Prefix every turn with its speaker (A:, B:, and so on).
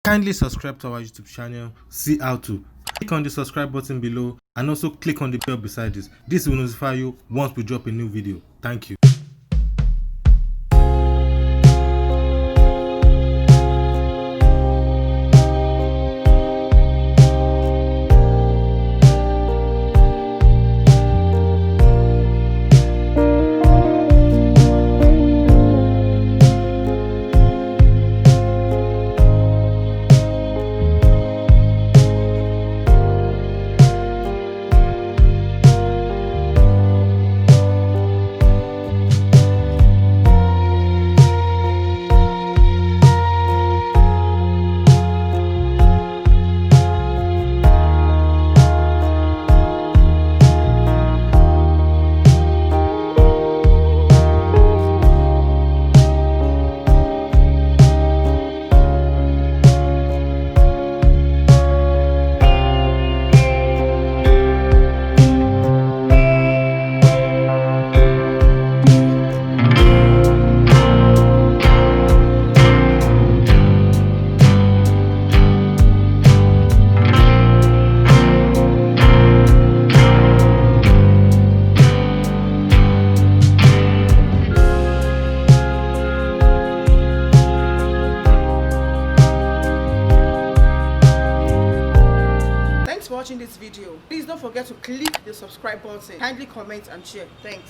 A: Kindly subscribe to our YouTube channel, see how to. Click on the subscribe button below and also click on the bell beside this. This will notify you once we drop a new video. Thank you.
B: Watching this video, please don't forget to click the subscribe button. Kindly comment and share. Thanks.